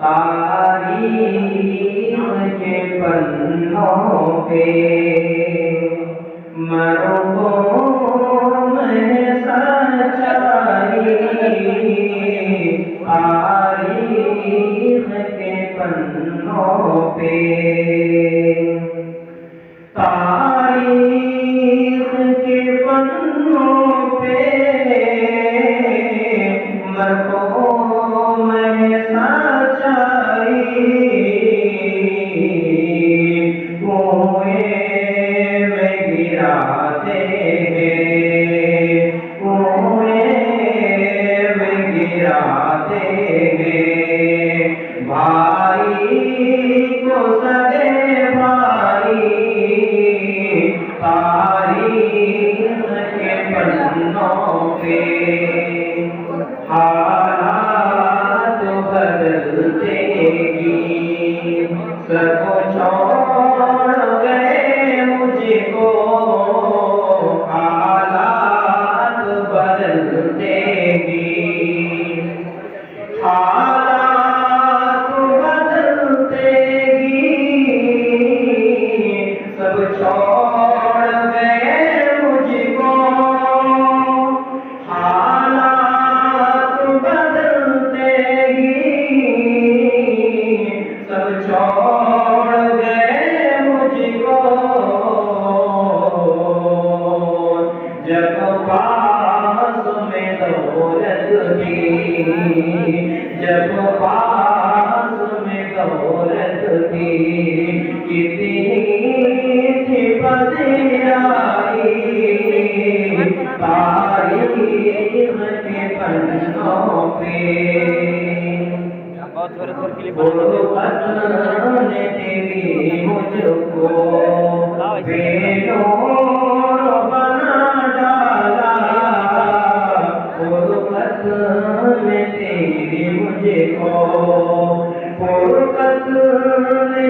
तारीख के पन्नों पे मरहूम है सच्चाई। तारीख के पन्नों पे तारीख के पन्नों पे मरहूम है सच्चाई। कुएं में गिराते हैं, कुएं में गिराते हैं भाई को सगे भाई। तारीख के पन्नों पे हालात बदलतेगी, सब छोड़ गए मुझको। हालात बदलतेगी, हालात बदलतेगी, सब छोड़ गए मुझको। हालात बदलतेगी, सब छोड़ गए मुझको। जब पास में दौलत थी, जब पास में दौलत थी, कितनी थी बदयाई। तारीख के पन्नों पे गुर्बत ने तेरी मुझको बेनूर बना डाला। गुर्बत ने तेरी मुझको, गुर्बत ने